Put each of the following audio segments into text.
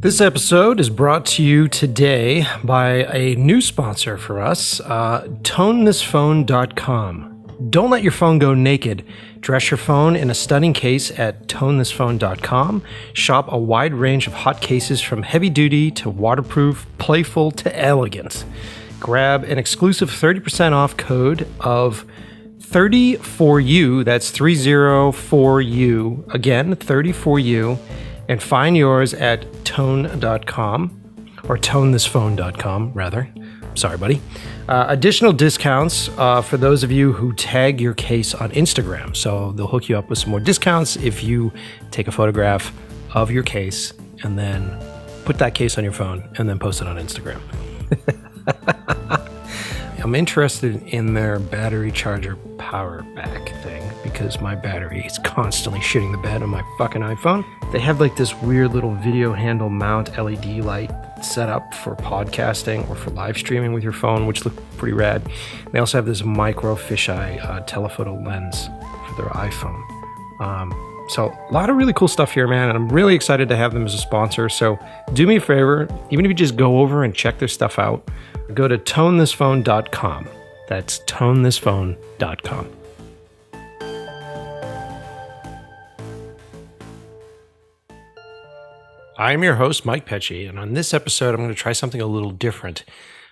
This episode is brought to you today by a new sponsor for us, tonethisphone.com. Don't let your phone go naked. Dress your phone in a stunning case at tonethisphone.com. Shop a wide range of hot cases from heavy duty to waterproof, playful to elegant. Grab an exclusive 30% off code of 30 4U, that's 304U, again, 30 4U, and find yours at tone.com, or tonethisphone.com, rather. Sorry, buddy. Additional discounts for those of you who tag your case on Instagram. So they'll hook you up with some more discounts if you take a photograph of your case and then put that case on your phone and then post it on Instagram. I'm interested in their battery charger power back thing because my battery is constantly shitting the bed on my fucking iPhone. They have like this weird little video handle mount LED light set up for podcasting or for live streaming with your phone, which look pretty rad. They also have this micro fisheye telephoto lens for their iPhone. So a lot of really cool stuff here, man, and I'm really excited to have them as a sponsor. So do me a favor, even if you just go over and check their stuff out, go to tonethisphone.com. That's tonethisphone.com. I'm your host, Mike Pecci, and on this episode, I'm going to try something a little different.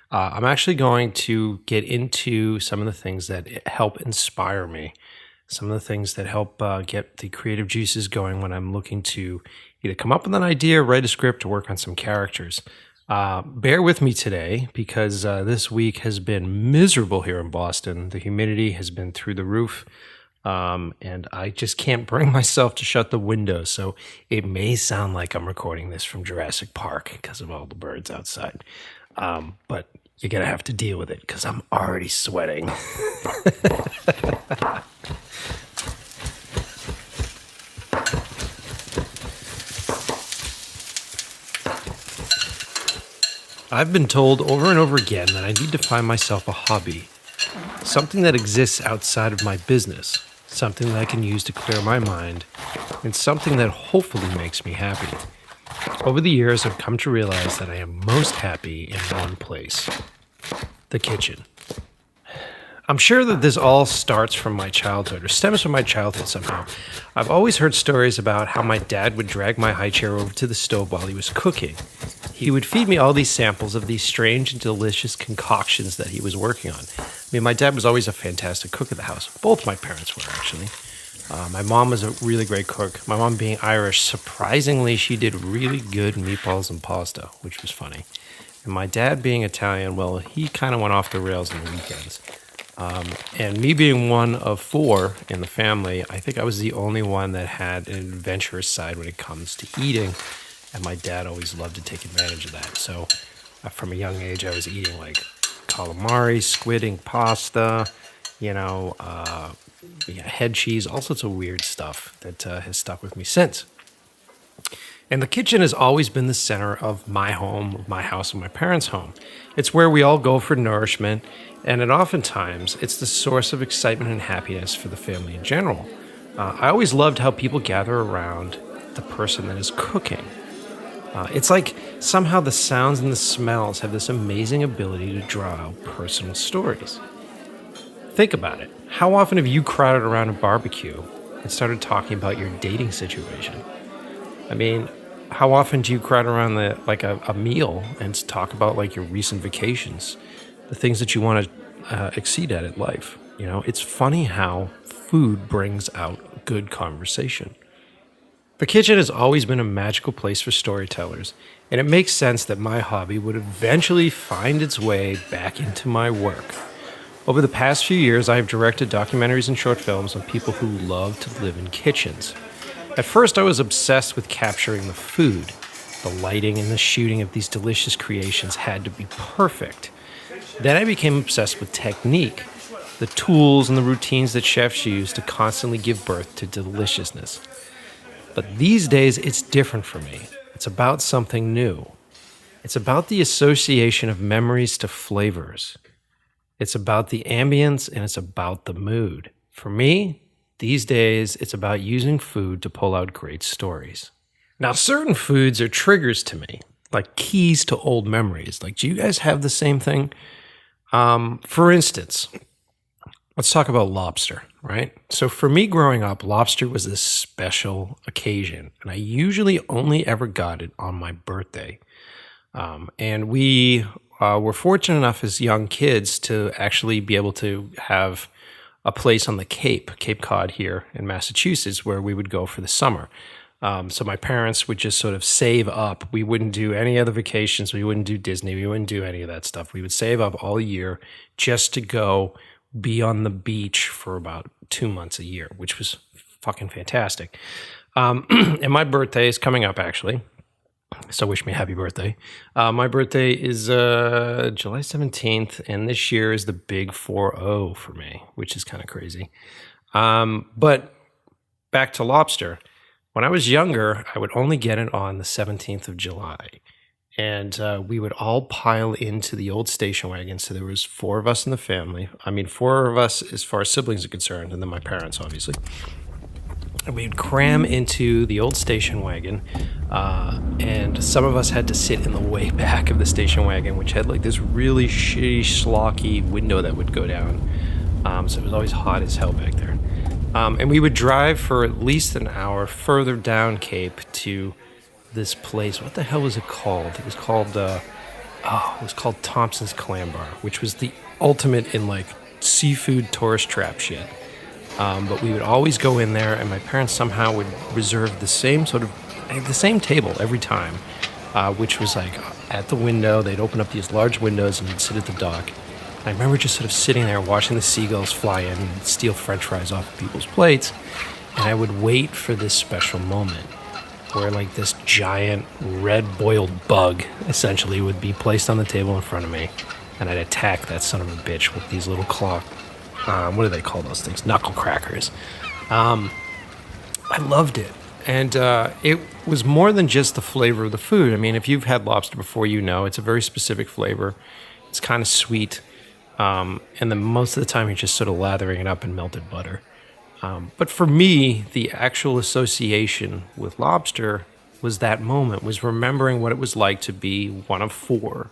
I'm actually going to get into some of the things that help inspire me, some of the things that help get the creative juices going when I'm looking to either come up with an idea, write a script, or work on some characters. Bear with me today because this week has been miserable here in Boston. The humidity has been through the roof. And I just can't bring myself to shut the windows, so it may sound like I'm recording this from Jurassic Park because of all the birds outside. But you're going to have to deal with it because I'm already sweating. I've been told over and over again that I need to find myself a hobby, something that exists outside of my business, something that I can use to clear my mind, and something that hopefully makes me happy. Over the years, I've come to realize that I am most happy in one place, the kitchen. I'm sure that this all starts from my childhood, or stems from my childhood somehow. I've always heard stories about how my dad would drag my high chair over to the stove while he was cooking. He would feed me all these samples of these strange and delicious concoctions that he was working on. I mean, my dad was always a fantastic cook at the house. Both my parents were, actually. My mom was a really great cook. My mom being Irish, surprisingly, she did really good meatballs and pasta, which was funny. And my dad being Italian, well, he kind of went off the rails on the weekends. And me being one of four in the family, I think I was the only one that had an adventurous side when it comes to eating. And my dad always loved to take advantage of that. So from a young age, I was eating like calamari, squid ink pasta, head cheese, all sorts of weird stuff that has stuck with me since. And the kitchen has always been the center of my home, my house, and my parents' home. It's where we all go for nourishment, and oftentimes it's the source of excitement and happiness for the family in general. I always loved how people gather around the person that is cooking. It's like somehow the sounds and the smells have this amazing ability to draw out personal stories. Think about it. How often have you crowded around a barbecue and started talking about your dating situation? I mean, how often do you crowd around a meal and talk about like your recent vacations, the things that you want to exceed at in life? It's funny how food brings out good conversation. The kitchen has always been a magical place for storytellers, and it makes sense that my hobby would eventually find its way back into my work. Over the past few years, I have directed documentaries and short films on people who love to live in kitchens. At first, I was obsessed with capturing the food. The lighting and the shooting of these delicious creations had to be perfect. Then I became obsessed with technique, the tools and the routines that chefs use to constantly give birth to deliciousness. But these days, it's different for me. It's about something new. It's about the association of memories to flavors. It's about the ambience, and it's about the mood. For me, these days, it's about using food to pull out great stories. Now, certain foods are triggers to me, like keys to old memories. Like, do you guys have the same thing? For instance, let's talk about lobster, right? So for me growing up, lobster was this special occasion, and I usually only ever got it on my birthday. And we were fortunate enough as young kids to actually be able to have a place on the Cape Cod here in Massachusetts, where we would go for the summer. So my parents would just sort of save up. We wouldn't do any other vacations. We wouldn't do Disney. We wouldn't do any of that stuff. We would save up all year just to go be on the beach for about 2 months a year, which was fucking fantastic. And my birthday is coming up, actually. So wish me a happy birthday. My birthday is July 17th, and this year is the big 4-0 for me, which is kind of crazy. But back to lobster. When I was younger, I would only get it on the 17th of July. And we would all pile into the old station wagon. So there was 4 of us in the family. I mean, 4 of us as far as siblings are concerned, and then my parents, obviously. And we'd cram into the old station wagon. And some of us had to sit in the way back of the station wagon, which had like this really shitty, schlocky window that would go down. So it was always hot as hell back there. And we would drive for at least an hour further down Cape to this place. What the hell was it called? It was called Thompson's Clam Bar, which was the ultimate in like seafood tourist trap shit. But we would always go in there, and my parents somehow would reserve the same table every time, which was like at the window. They'd open up these large windows and you'd sit at the dock. I remember just sort of sitting there watching the seagulls fly in and steal French fries off of people's plates. And I would wait for this special moment where like this giant red boiled bug essentially would be placed on the table in front of me. And I'd attack that son of a bitch with these little claw, what do they call those things? Knuckle crackers. I loved it. And it was more than just the flavor of the food. I mean, if you've had lobster before, you know it's a very specific flavor. It's kind of sweet. And then most of the time you're just sort of lathering it up in melted butter. But for me, the actual association with lobster was that moment, was remembering what it was like to be one of 4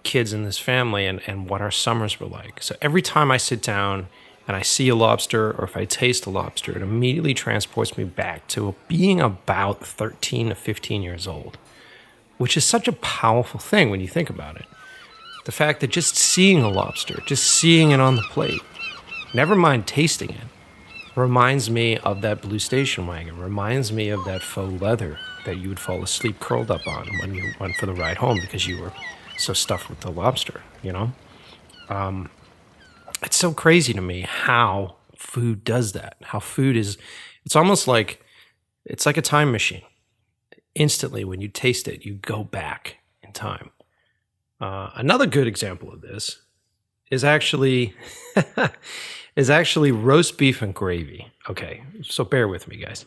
kids in this family and what our summers were like. So every time I sit down and I see a lobster, or if I taste a lobster, it immediately transports me back to being about 13 to 15 years old, which is such a powerful thing when you think about it. The fact that just seeing a lobster, just seeing it on the plate, never mind tasting it, reminds me of that blue station wagon, reminds me of that faux leather that you would fall asleep curled up on when you went for the ride home because you were so stuffed with the lobster, you know? It's so crazy to me how food does that, how food is, it's almost like, it's like a time machine. Instantly, when you taste it, you go back in time. Another good example of this is actually roast beef and gravy. Okay, so bear with me, guys.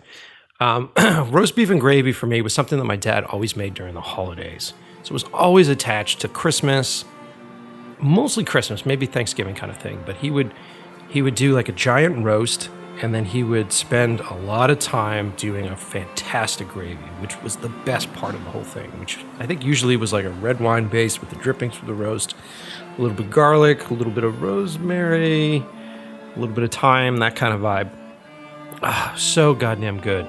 Roast beef and gravy for me was something that my dad always made during the holidays. So it was always attached to Christmas, mostly Christmas, maybe Thanksgiving kind of thing. But he would do like a giant roast, and then he would spend a lot of time doing a fantastic gravy, which was the best part of the whole thing, which I think usually was like a red wine base with the drippings from the roast, a little bit of garlic, a little bit of rosemary, a little bit of thyme, that kind of vibe. So goddamn good.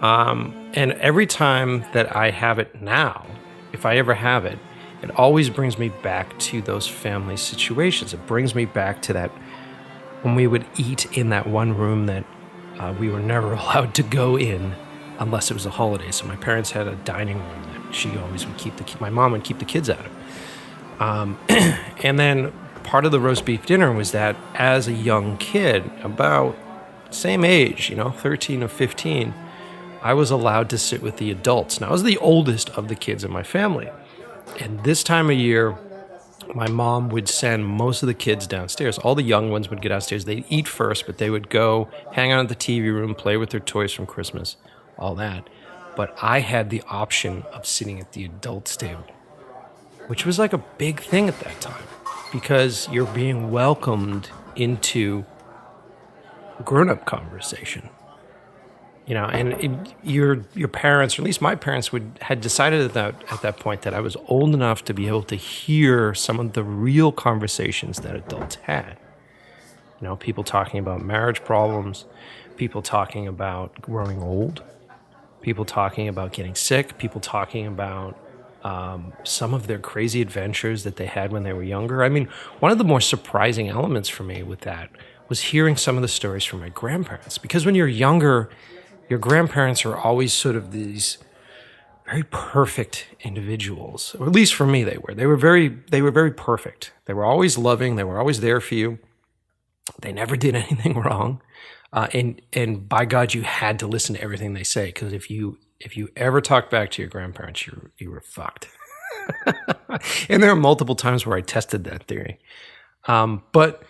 And every time that I have it now, if I ever have it, it always brings me back to those family situations. It brings me back to that when we would eat in that one room that we were never allowed to go in unless it was a holiday. So my parents had a dining room that she always would keep my mom would keep the kids out of. And then part of the roast beef dinner was that as a young kid, about same age, 13 or 15, I was allowed to sit with the adults. Now, I was the oldest of the kids in my family. And this time of year, my mom would send most of the kids downstairs. All the young ones would get downstairs. They'd eat first, but they would go hang out at the TV room, play with their toys from Christmas, all that. But I had the option of sitting at the adults' table, which was like a big thing at that time because you're being welcomed into grown-up conversation. And your parents, or at least my parents, had decided at that point that I was old enough to be able to hear some of the real conversations that adults had. People talking about marriage problems, people talking about growing old, people talking about getting sick, people talking about some of their crazy adventures that they had when they were younger. I mean, one of the more surprising elements for me with that was hearing some of the stories from my grandparents. Because when you're younger, your grandparents are always sort of these very perfect individuals, or at least for me, they were. They were very perfect. They were always loving. They were always there for you. They never did anything wrong, and by God, you had to listen to everything they say, because if you ever talked back to your grandparents, you were fucked. And there are multiple times where I tested that theory, but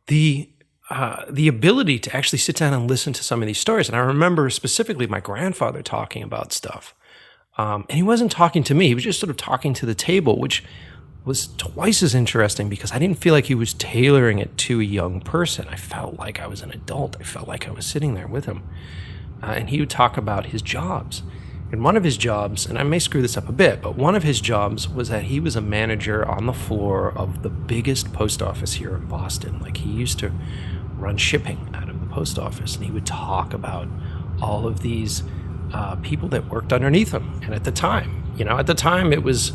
the ability to actually sit down and listen to some of these stories, and I remember specifically my grandfather talking about stuff, and he wasn't talking to me; he was just sort of talking to the table, which was twice as interesting because I didn't feel like he was tailoring it to a young person. I felt like I was an adult. I felt like I was sitting there with him. And he would talk about his jobs. And one of his jobs, and I may screw this up a bit, but one of his jobs was that he was a manager on the floor of the biggest post office here in Boston. Like, he used to run shipping out of the post office, and he would talk about all of these people that worked underneath him. And at the time it was,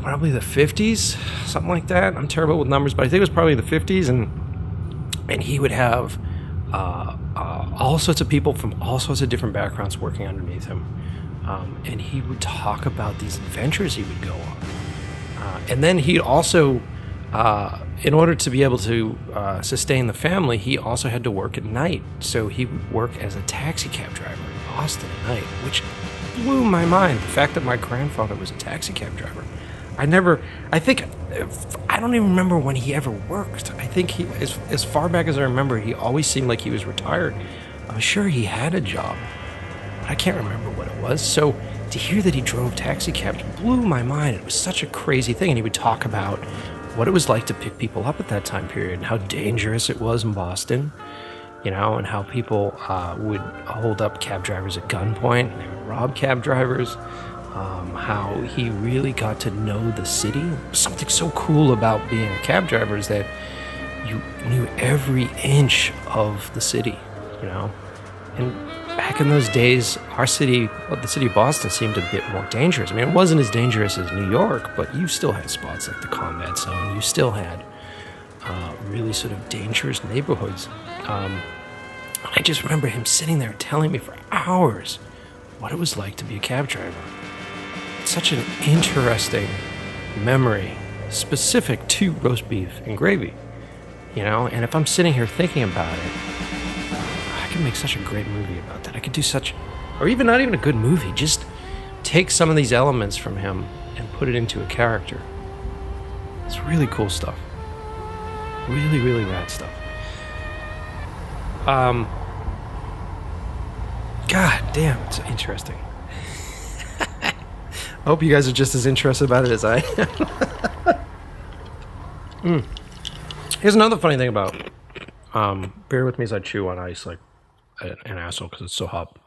probably the 50s, something like that. I'm terrible with numbers, but I think it was probably the 50s, and he would have all sorts of people from all sorts of different backgrounds working underneath him, and he would talk about these adventures he would go on, and then he'd also, in order to be able to sustain the family, he also had to work at night. So he would work as a taxi cab driver in Boston at night, which blew my mind. The fact that my grandfather was a taxi cab driver. I don't even remember when he ever worked. I think he, as far back as I remember, he always seemed like he was retired. I'm sure he had a job, but I can't remember what it was. So to hear that he drove taxi cabs blew my mind. It was such a crazy thing. And he would talk about what it was like to pick people up at that time period and how dangerous it was in Boston, and how people would hold up cab drivers at gunpoint and they would rob cab drivers. How he really got to know the city. Something so cool about being a cab driver is that you knew every inch of the city, And back in those days, the city of Boston seemed a bit more dangerous. I mean, it wasn't as dangerous as New York, but you still had spots like the Combat Zone. You still had really sort of dangerous neighborhoods. I just remember him sitting there telling me for hours what it was like to be a cab driver. Such an interesting memory, specific to roast beef and gravy, and if I'm sitting here thinking about it, I could make such a great movie about that. I could do or even not even a good movie, just take some of these elements from him and put it into a character. It's really cool stuff. Really, really rad stuff. God damn, it's interesting. I hope you guys are just as interested about it as I am. Here's another funny thing about, bear with me as I chew on ice like an asshole because it's so hot.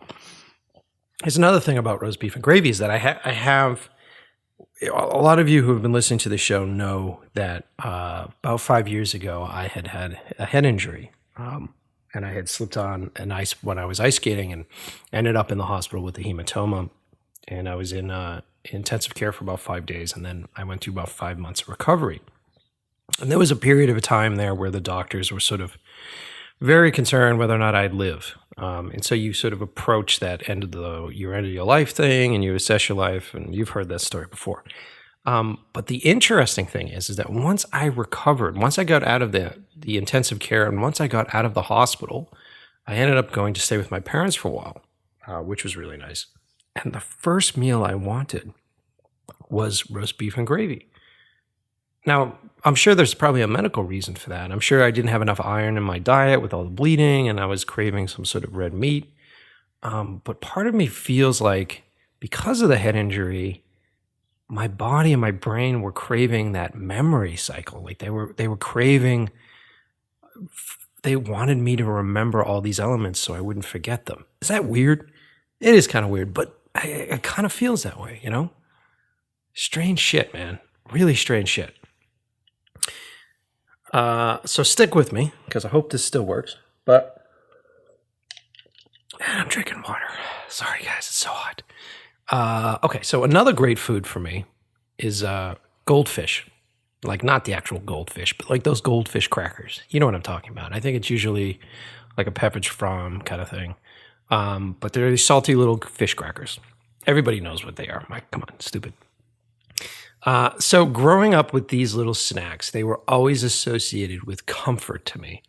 Here's another thing about roast beef and gravy is that I have, a lot of you who have been listening to the show know that about 5 years ago I had a head injury. And I had slipped on ice when I was ice skating and ended up in the hospital with a hematoma. And I was in intensive care for about 5 days, and then I went through about 5 months of recovery. And there was a period of time there where the doctors were sort of very concerned whether or not I'd live. And so you sort of approach that end of your life thing, and you assess your life, and you've heard that story before. But the interesting thing is that once I recovered, once I got out of the intensive care, and once I got out of the hospital, I ended up going to stay with my parents for a while, which was really nice. And the first meal I wanted was roast beef and gravy. Now, I'm sure there's probably a medical reason for that. I'm sure I didn't have enough iron in my diet with all the bleeding, and I was craving some sort of red meat. But part of me feels like because of the head injury, my body and my brain were craving that memory cycle. Like they were craving they wanted me to remember all these elements so I wouldn't forget them. Is that weird? It is kind of weird, but it kind of feels that way, you know? Strange shit, man. Really strange shit. So stick with me, because I hope this still works. But I'm drinking water. Sorry, guys, it's so hot. Okay, so another great food for me is goldfish. Like, not the actual goldfish, but like those goldfish crackers. You know what I'm talking about. I think it's usually like a Pepperidge Farm kind of thing. But they're these salty little fish crackers. Everybody knows what they are. Mike, come on, stupid. So growing up with these little snacks, they were always associated with comfort to me.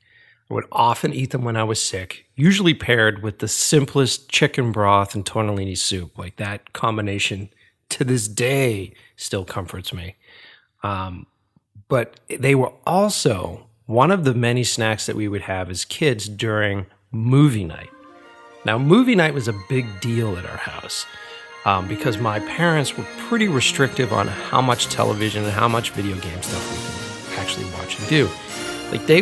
I would often eat them when I was sick, usually paired with the simplest chicken broth and tortellini soup. Like, that combination to this day still comforts me. But they were also one of the many snacks that we would have as kids during movie night. Now, movie night was a big deal at our house because my parents were pretty restrictive on how much television and how much video game stuff we could actually watch and do. Like, they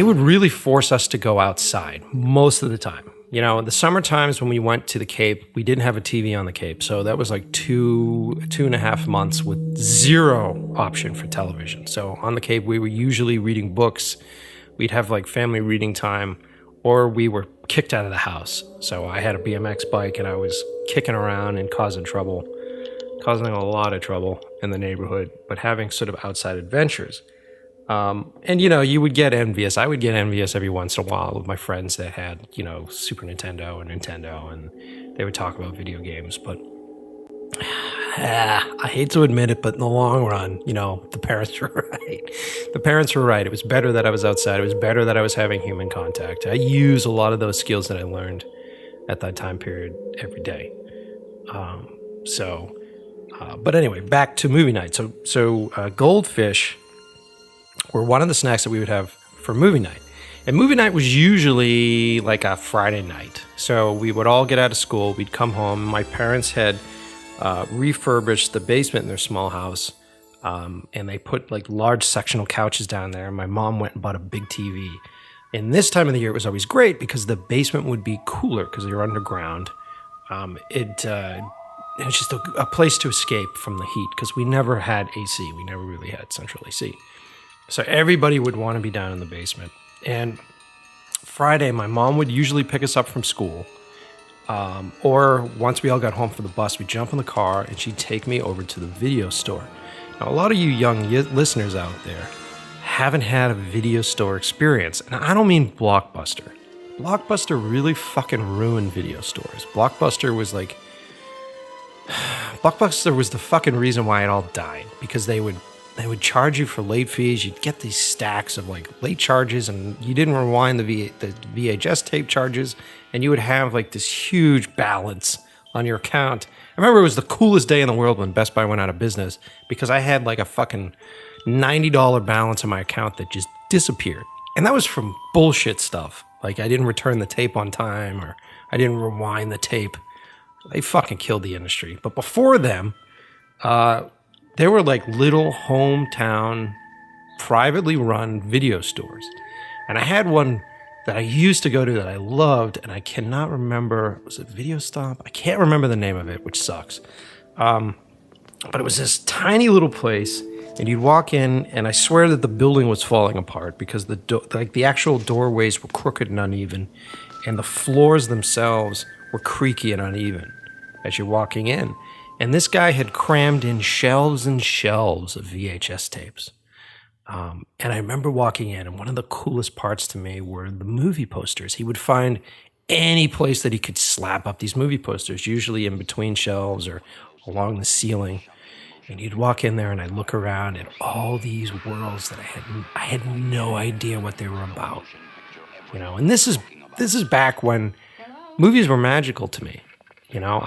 would really force us to go outside most of the time. You know, in the summer times when we went to the Cape, we didn't have a TV on the Cape. So that was like two and a half months with zero option for television. So on the Cape, we were usually reading books. We'd have like family reading time, or we were kicked out of the house. So I had a BMX bike and I was kicking around and causing a lot of trouble in the neighborhood, but having sort of outside adventures. And, you know, you would get envious. I would get envious every once in a while with my friends that had, you know, Super Nintendo and Nintendo, and they would talk about video games. But I hate to admit it, but in the long run, you know, the parents were right. The parents were right. It was better that I was outside. It was better that I was having human contact. I use a lot of those skills that I learned at that time period every day. But anyway, back to movie night. So goldfish were one of the snacks that we would have for movie night. And movie night was usually like a Friday night. So we would all get out of school, we'd come home. My parents had refurbished the basement in their small house, and they put like large sectional couches down there. My mom went and bought a big TV. And this time of the year, it was always great because the basement would be cooler because you're underground. It was just a place to escape from the heat because we never had AC. We never really had central AC. So everybody would want to be down in the basement. And Friday, my mom would usually pick us up from school. Or once we all got home from the bus, we'd jump in the car and she'd take me over to the video store. Now, a lot of you young listeners out there haven't had a video store experience. And I don't mean Blockbuster. Blockbuster really fucking ruined video stores. Blockbuster was the fucking reason why it all died. Because they would charge you for late fees. You'd get these stacks of like late charges, and you didn't rewind the VHS tape charges, and you would have like this huge balance on your account. I remember it was the coolest day in the world when Best Buy went out of business because I had like a fucking $90 balance on my account that just disappeared. And that was from bullshit stuff. Like I didn't return the tape on time, or I didn't rewind the tape. They fucking killed the industry. But before them, there were like little hometown, privately run video stores. And I had one that I used to go to that I loved, and I cannot remember, was it Video Stop? I can't remember the name of it, which sucks. But it was this tiny little place, and you'd walk in, and I swear that the building was falling apart because the actual doorways were crooked and uneven, and the floors themselves were creaky and uneven as you're walking in. And this guy had crammed in shelves and shelves of VHS tapes. And I remember walking in, and one of the coolest parts to me were the movie posters. He would find any place that he could slap up these movie posters, usually in between shelves or along the ceiling. And you'd walk in there, and I'd look around at all these worlds that I had no idea what they were about. You know, and this is back when movies were magical to me. You know,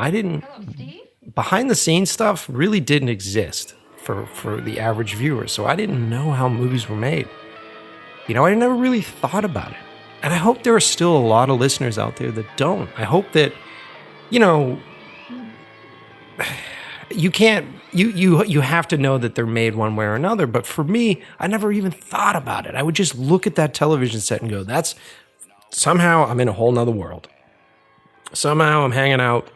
behind the scenes stuff really didn't exist for the average viewer. So I didn't know how movies were made. You know, I never really thought about it. And I hope there are still a lot of listeners out there that don't. I hope that, you know, you can't you have to know that they're made one way or another. But for me, I never even thought about it. I would just look at that television set and go, that's somehow I'm in a whole nother world. Somehow I'm hanging out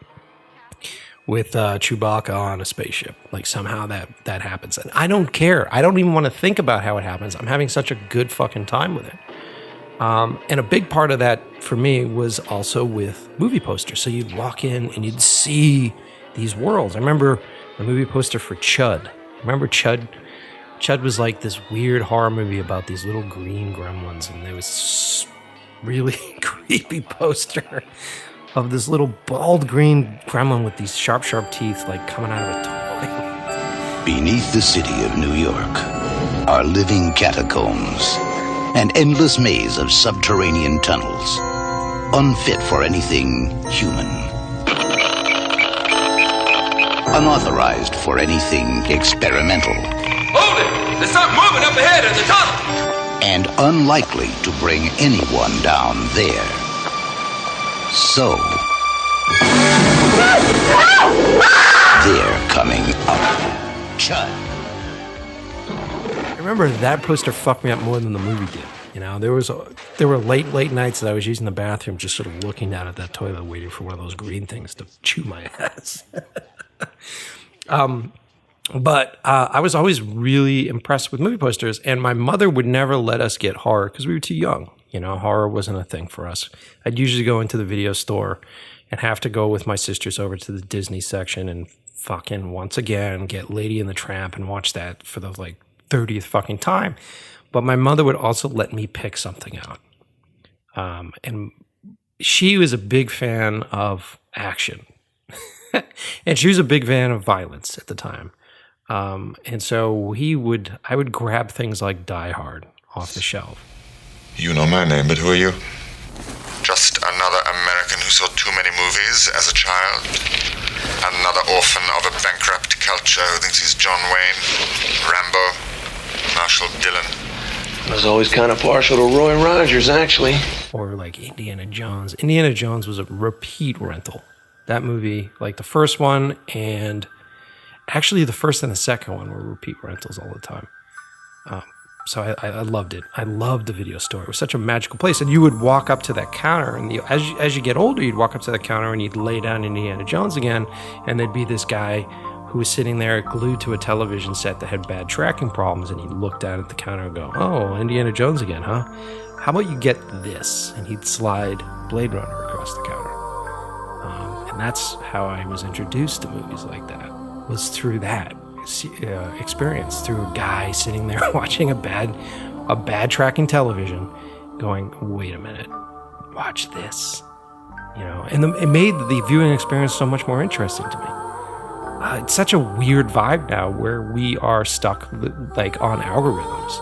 with Chewbacca on a spaceship. Like somehow that happens. And I don't care. I don't even want to think about how it happens. I'm having such a good fucking time with it. And a big part of that for me was also with movie posters. So you'd walk in and you'd see these worlds. I remember the movie poster for Chud. Remember Chud? Chud was like this weird horror movie about these little green gremlins, and there was this really creepy poster of this little bald green gremlin with these sharp teeth like coming out of a toy. Beneath the city of New York are living catacombs, an endless maze of subterranean tunnels, unfit for anything human. Unauthorized for anything experimental. Hold it! There's something moving up ahead in the tunnel! And unlikely to bring anyone down there. So, they're coming up. Chud. I remember that poster fucked me up more than the movie did. You know, there were late nights that I was using the bathroom just sort of looking down at that toilet waiting for one of those green things to chew my ass. But I was always really impressed with movie posters, and my mother would never let us get horror because we were too young. You know, horror wasn't a thing for us. I'd usually go into the video store and have to go with my sisters over to the Disney section and fucking once again get Lady and the Tramp and watch that for the like 30th fucking time. But my mother would also let me pick something out. And she was a big fan of action. And she was a big fan of violence at the time. And so I would grab things like Die Hard off the shelf. You know my name, but who are you? Just another American who saw too many movies as a child. Another orphan of a bankrupt culture who thinks he's John Wayne, Rambo, Marshall Dillon. I was always kind of partial to Roy Rogers, actually. Or like Indiana Jones. Indiana Jones was a repeat rental. That movie, like the first one, and actually the first and the second one were repeat rentals all the time. So I loved it. I loved the video store. It was such a magical place. And you would walk up to that counter, and as you get older, you'd walk up to that counter and you'd lay down Indiana Jones again, and there'd be this guy who was sitting there glued to a television set that had bad tracking problems, and he'd look down at the counter and go, "Oh, Indiana Jones again, huh? How about you get this?" And he'd slide Blade Runner across the counter. And that's how I was introduced to movies like that, was through that experience, through a guy sitting there watching a bad tracking television going, "Wait a minute, watch this." You know, and it made the viewing experience so much more interesting to me. It's such a weird vibe now where we are stuck like on algorithms.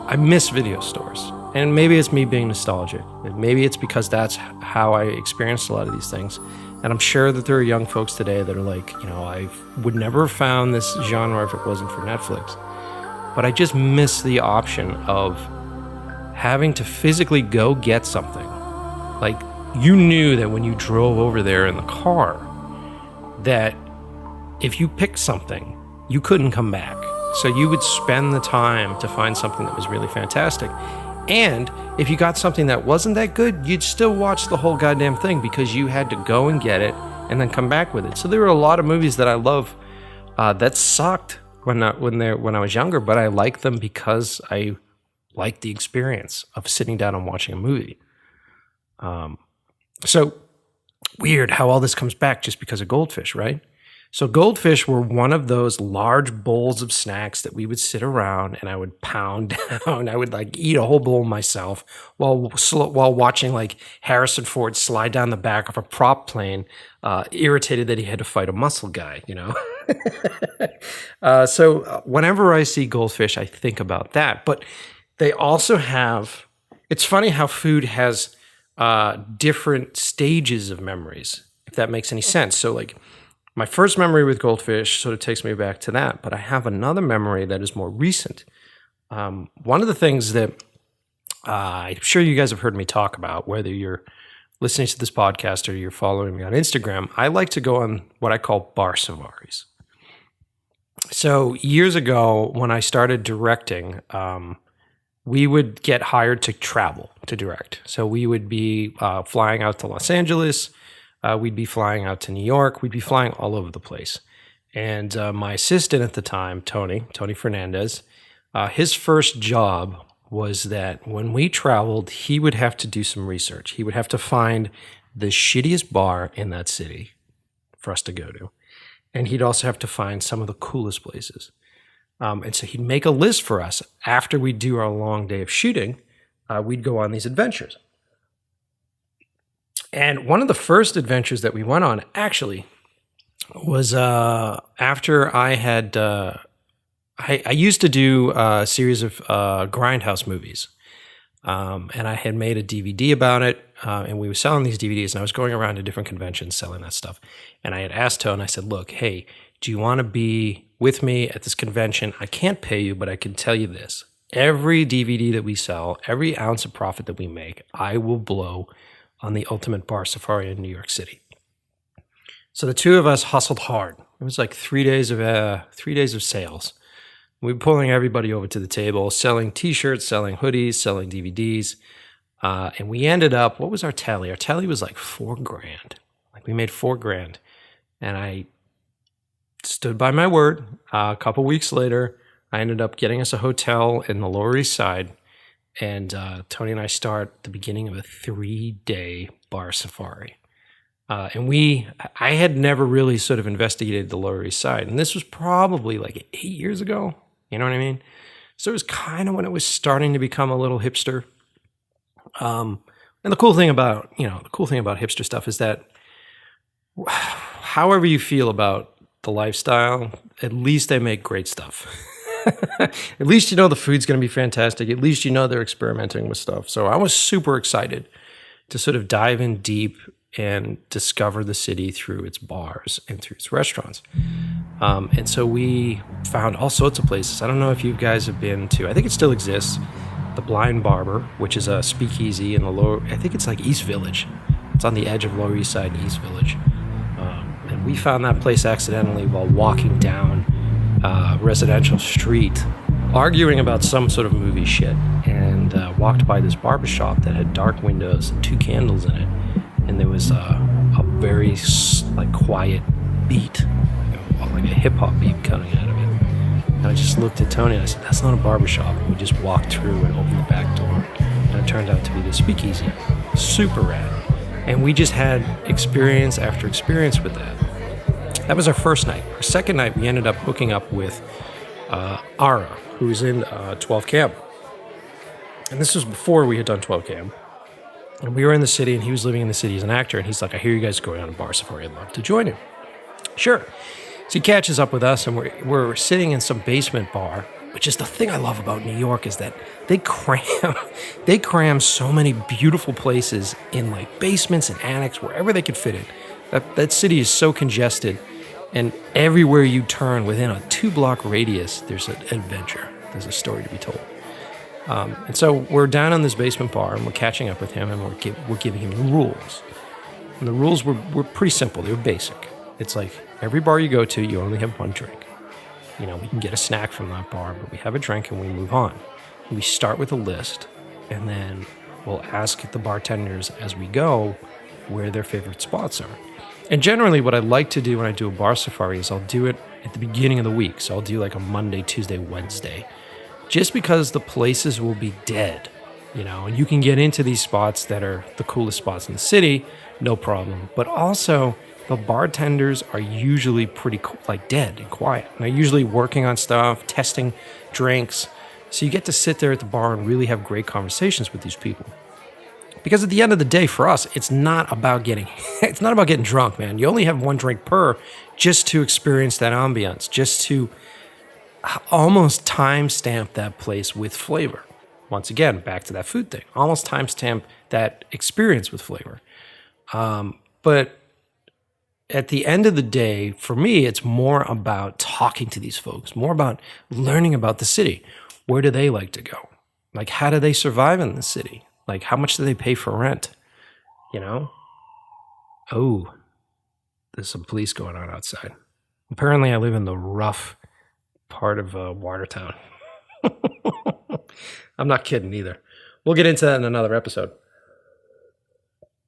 I miss video stores. And maybe it's me being nostalgic. Maybe it's because that's how I experienced a lot of these things. And I'm sure that there are young folks today that are like, you know, I would never have found this genre if it wasn't for Netflix. But I just miss the option of having to physically go get something. Like, you knew that when you drove over there in the car, that if you picked something, you couldn't come back. So you would spend the time to find something that was really fantastic. And if you got something that wasn't that good, you'd still watch the whole goddamn thing because you had to go and get it and then come back with it. So there were a lot of movies that I love that sucked when I was younger, but I liked them because I liked the experience of sitting down and watching a movie. So weird how all this comes back just because of Goldfish, right? So Goldfish were one of those large bowls of snacks that we would sit around and I would pound down. I would like eat a whole bowl myself while watching like Harrison Ford slide down the back of a prop plane, irritated that he had to fight a muscle guy, you know? So whenever I see Goldfish, I think about that. But they also have, it's funny how food has different stages of memories, if that makes any sense. So like, my first memory with Goldfish sort of takes me back to that, but I have another memory that is more recent. One of the things that I'm sure you guys have heard me talk about, whether you're listening to this podcast or you're following me on Instagram, I like to go on what I call bar safaris. So years ago, when I started directing, we would get hired to travel to direct. So we would be flying out to Los Angeles. We'd be flying out to New York. We'd be flying all over the place. And my assistant at the time, Tony Fernandez, his first job was that when we traveled, he would have to do some research. He would have to find the shittiest bar in that city for us to go to. And he'd also have to find some of the coolest places. And so he'd make a list for us. After we'd do our long day of shooting, we'd go on these adventures. And one of the first adventures that we went on, actually, was after I had... I used to do a series of Grindhouse movies. And I had made a DVD about it, and we were selling these DVDs, and I was going around to different conventions selling that stuff. And I had asked Tone, I said, look, hey, do you want to be with me at this convention? I can't pay you, but I can tell you this. Every DVD that we sell, every ounce of profit that we make, I will blow on the ultimate bar safari in New York City. So the two of us hustled hard. It was like 3 days of sales. We were pulling everybody over to the table, selling T-shirts, selling hoodies, selling DVDs. And we ended up, what was our tally? Our tally was like $4,000. Like we made $4,000. And I stood by my word. A couple weeks later, I ended up getting us a hotel in the Lower East Side. And Tony and I start the beginning of a 3-day bar safari. And I had never really sort of investigated the Lower East Side. And this was probably like 8 years ago. You know what I mean? So it was kind of when it was starting to become a little hipster. And the cool thing about hipster stuff is that however you feel about the lifestyle, at least they make great stuff. At least you know the food's going to be fantastic. At least you know they're experimenting with stuff. So I was super excited to sort of dive in deep and discover the city through its bars and through its restaurants. And so we found all sorts of places. I don't know if you guys have been to, I think it still exists, the Blind Barber, which is a speakeasy in the lower, I think it's like East Village. It's on the edge of Lower East Side and East Village. And we found that place accidentally while walking down residential street, arguing about some sort of movie shit, and walked by this barbershop that had dark windows and 2 candles in it. And there was a very quiet beat, like a hip hop beat coming out of it. And I just looked at Tony and I said, "That's not a barbershop." And we just walked through and opened the back door, and it turned out to be the speakeasy. Super rad. And we just had experience after experience with that. That was our first night. Our second night, we ended up hooking up with Ara, who was in 12 Cam. And this was before we had done 12 Cam. And we were in the city, and he was living in the city as an actor. And he's like, "I hear you guys are going on a bar safari. I'd love to join you." Sure. So he catches up with us, and we're sitting in some basement bar, which is the thing I love about New York, is that they cram so many beautiful places in like basements and attics, wherever they could fit it. That city is so congested, and everywhere you turn within a 2-block radius, there's an adventure. There's a story to be told. And so we're down in this basement bar, and we're catching up with him, and we're giving him the rules. And the rules were pretty simple. They were basic. It's like every bar you go to, you only have one drink. You know, we can get a snack from that bar, but we have a drink and we move on. We start with a list, and then we'll ask the bartenders as we go where their favorite spots are. And generally what I like to do when I do a bar safari is I'll do it at the beginning of the week. So I'll do like a Monday, Tuesday, Wednesday, just because the places will be dead, you know, and you can get into these spots that are the coolest spots in the city, no problem. But also the bartenders are usually pretty dead and quiet. And they're usually working on stuff, testing drinks. So you get to sit there at the bar and really have great conversations with these people. Because at the end of the day, for us, it's not about getting drunk, man. You only have one drink per, just to experience that ambiance, just to almost timestamp that place with flavor. Once again, back to that food thing. Almost timestamp that experience with flavor. But at the end of the day, for me, it's more about talking to these folks, more about learning about the city. Where do they like to go? Like, how do they survive in the city? Like, how much do they pay for rent? You know? Oh, there's some police going on outside. Apparently, I live in the rough part of Watertown. I'm not kidding either. We'll get into that in another episode.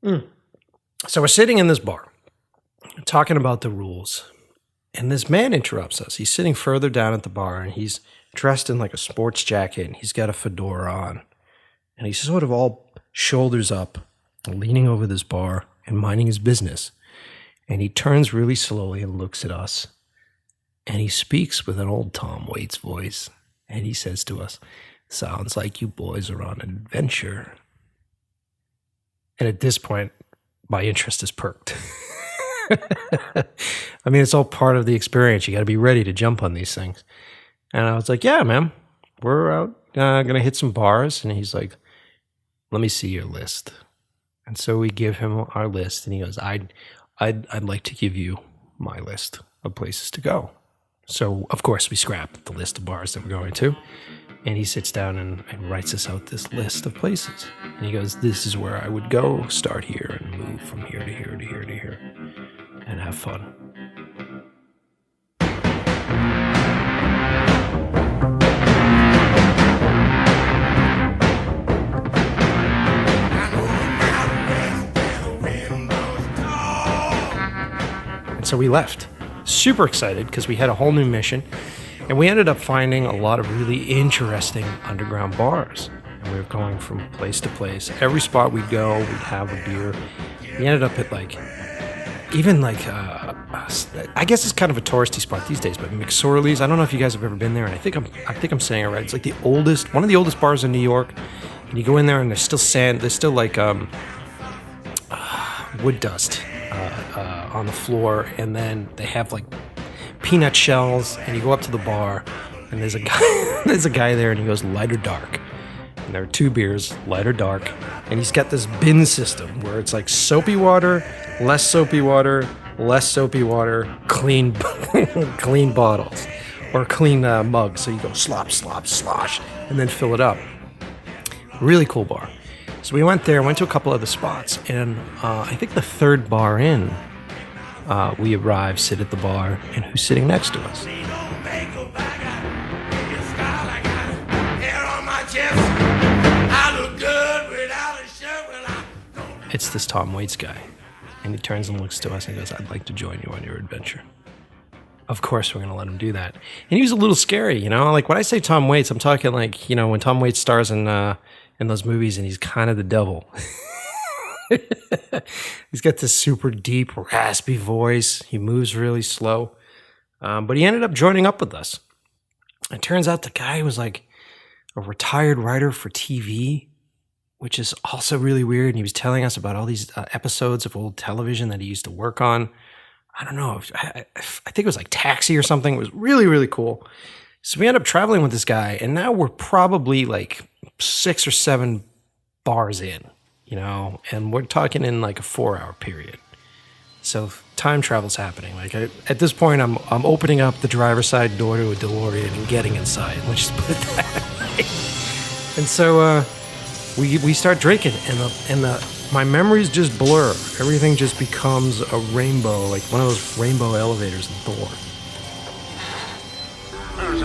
So we're sitting in this bar, talking about the rules, and this man interrupts us. He's sitting further down at the bar, and he's dressed in like a sports jacket, and he's got a fedora on, and he's sort of all shoulders up, leaning over this bar and minding his business. And he turns really slowly and looks at us, and he speaks with an old Tom Waits voice, and he says to us, "Sounds like you boys are on an adventure." And at this point, my interest is perked. I mean, it's all part of the experience. You got to be ready to jump on these things. And I was like, "Yeah, man, we're out going to hit some bars." And he's like, "Let me see your list." And so we give him our list, and he goes, I'd like to give you my list of places to go. So, of course, we scrap the list of bars that we're going to. And he sits down and writes us out this list of places. And he goes, "This is where I would go, start here, and move from here to here to here to here, and have fun." And so we left. Super excited because we had a whole new mission. And we ended up finding a lot of really interesting underground bars. And we were going from place to place. Every spot we'd go, we'd have a beer. We ended up at I guess it's kind of a touristy spot these days, but McSorley's. I don't know if you guys have ever been there, and I think I'm saying it right. It's like one of the oldest bars in New York. And you go in there, and there's still sand. There's still like wood dust on the floor, and then they have like peanut shells, and you go up to the bar, and there's a guy there, and he goes, "Light or dark?" And there are two beers, light or dark, and he's got this bin system where it's like soapy water, less soapy water, less soapy water, clean clean bottles, or clean mugs. So you go slop, slop, slosh, and then fill it up. Really cool bar. So we went there, went to a couple other spots, and I think the third bar in, we arrive, sit at the bar, and who's sitting next to us? It's this Tom Waits guy. And he turns and looks to us and goes, "I'd like to join you on your adventure." Of course, we're going to let him do that. And he was a little scary, you know? Like, when I say Tom Waits, I'm talking like, you know, when Tom Waits stars in those movies and he's kind of the devil. He's got this super deep, raspy voice. He moves really slow. But he ended up joining up with us. It turns out the guy was like a retired writer for TV, which is also really weird. And he was telling us about all these episodes of old television that he used to work on. I don't know. I think it was like Taxi or something. It was really, really cool. So we ended up traveling with this guy, and now we're probably like 6 or 7 bars in, you know, and we're talking in like a 4-hour period. So time travel's happening. Like at this point, I'm opening up the driver's side door to a DeLorean and getting inside. Let's just put it that way. And so we start drinking, and my memories just blur. Everything just becomes a rainbow, like one of those rainbow elevators in Thor. There's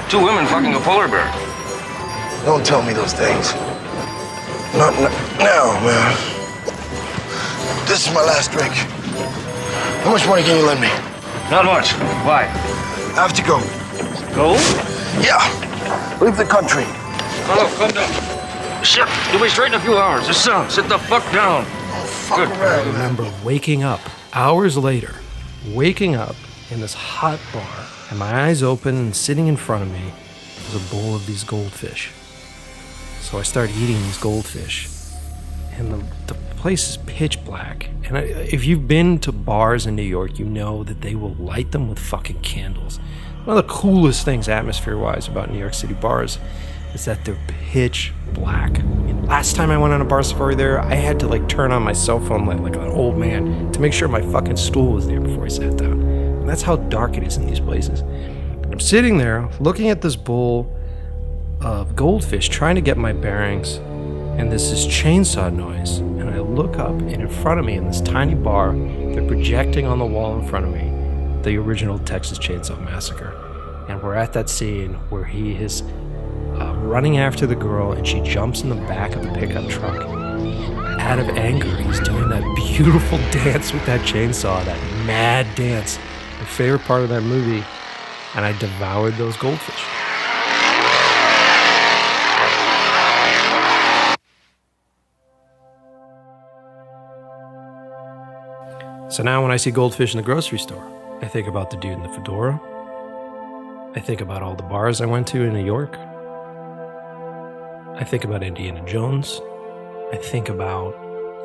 2 women fucking a polar bear. Don't tell me those things. Not now, man. This is my last drink. How much money can you lend me? Not much. Why? I have to go. Go? Yeah. Leave the country. Oh, come down. Shit, you'll be straight in a few hours. Just sit the fuck down. Fuck Good. I around. remember waking up hours later, waking up in this hot bar, and my eyes open, and sitting in front of me was a bowl of these goldfish. So I start eating these goldfish, and the place is pitch black. And if you've been to bars in New York, you know that they will light them with fucking candles. One of the coolest things atmosphere-wise about New York City bars is that they're pitch black. I mean, last time I went on a bar safari there, I had to like turn on my cell phone like an old man to make sure my fucking stool was there before I sat down. And that's how dark it is in these places. I'm sitting there looking at this bowl of goldfish, trying to get my bearings, and there's this chainsaw noise, and I look up, and in front of me in this tiny bar, they're projecting on the wall in front of me the original Texas Chainsaw Massacre. And we're at that scene where he is running after the girl, and she jumps in the back of the pickup truck. Out of anger, he's doing that beautiful dance with that chainsaw, that mad dance. My favorite part of that movie. And I devoured those goldfish. So now when I see goldfish in the grocery store, I think about the dude in the fedora. I think about all the bars I went to in New York. I think about Indiana Jones. I think about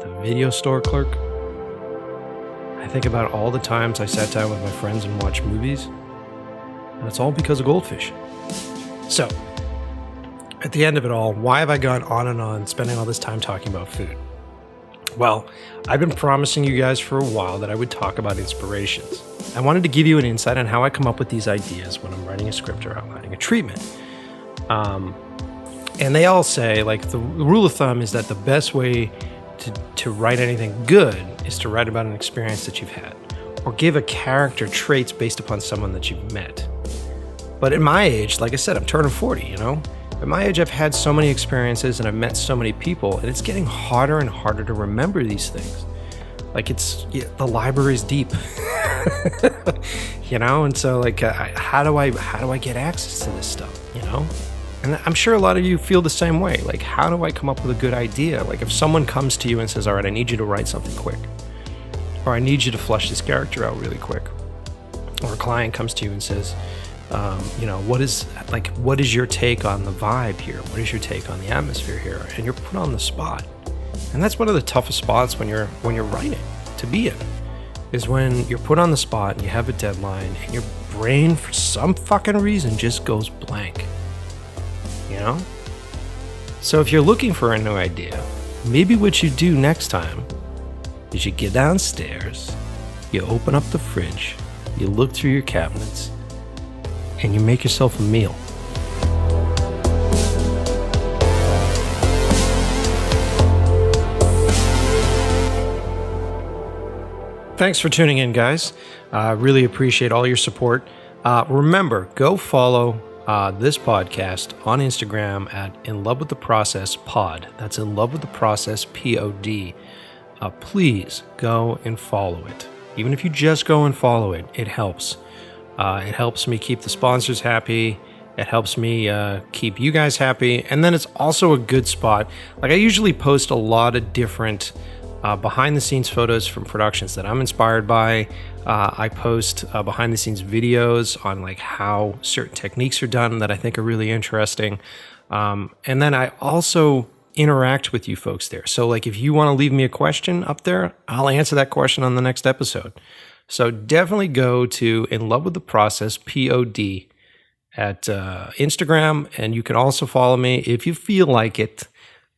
the video store clerk. I think about all the times I sat down with my friends and watched movies. And it's all because of goldfish. So, at the end of it all, why have I gone on and on spending all this time talking about food? Well, I've been promising you guys for a while that I would talk about inspirations. I wanted to give you an insight on how I come up with these ideas when I'm writing a script or outlining a treatment. And they all say, like, the rule of thumb is that the best way to write anything good is to write about an experience that you've had, or give a character traits based upon someone that you've met. But at my age, like I said, I'm turning 40, you know? At my age, I've had so many experiences and I've met so many people, and it's getting harder and harder to remember these things. Like, the library's deep, you know? And so, like, how do I get access to this stuff, you know? And I'm sure a lot of you feel the same way. Like, how do I come up with a good idea? Like, if someone comes to you and says, all right, I need you to write something quick, or I need you to flesh this character out really quick, or a client comes to you and says, you know, what is your take on the vibe here? What is your take on the atmosphere here? And you're put on the spot. And that's one of the toughest spots when you're writing to be in, is when you're put on the spot and you have a deadline and your brain, for some fucking reason, just goes blank. You know? So if you're looking for a new idea, maybe what you do next time is you get downstairs, you open up the fridge, you look through your cabinets, and you make yourself a meal. Thanks for tuning in, guys. Really appreciate all your support. Remember, go follow this podcast on Instagram at In Love with the Process Pod. That's In Love with the Process POD. Please go and follow it. Even if you just go and follow it, it helps. It helps me keep the sponsors happy. It helps me keep you guys happy. And then it's also a good spot. Like, I usually post a lot of different behind the scenes photos from productions that I'm inspired by. I post behind the scenes videos on like how certain techniques are done that I think are really interesting. And then I also interact with you folks there. So like, if you want to leave me a question up there, I'll answer that question on the next episode. So definitely go to In Love with the Process POD at Instagram, and you can also follow me if you feel like it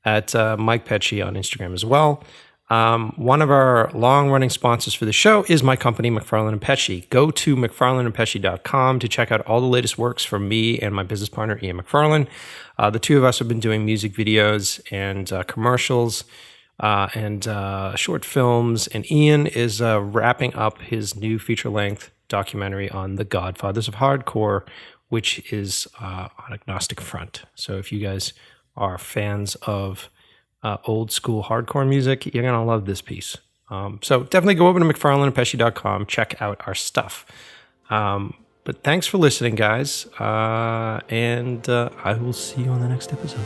at Mike Pecci on Instagram as well. One of our long-running sponsors for the show is my company, McFarlane & Pecci. Go to McFarlaneandPecci.com to check out all the latest works from me and my business partner, Ian McFarlane. The two of us have been doing music videos and commercials and short films, and Ian is wrapping up his new feature-length documentary on the Godfathers of Hardcore, which is on Agnostic Front. So if you guys are fans of old school hardcore music, you're going to love this piece. So definitely go over to McFarlaneandPecci.com, check out our stuff. But thanks for listening, guys, and I will see you on the next episode.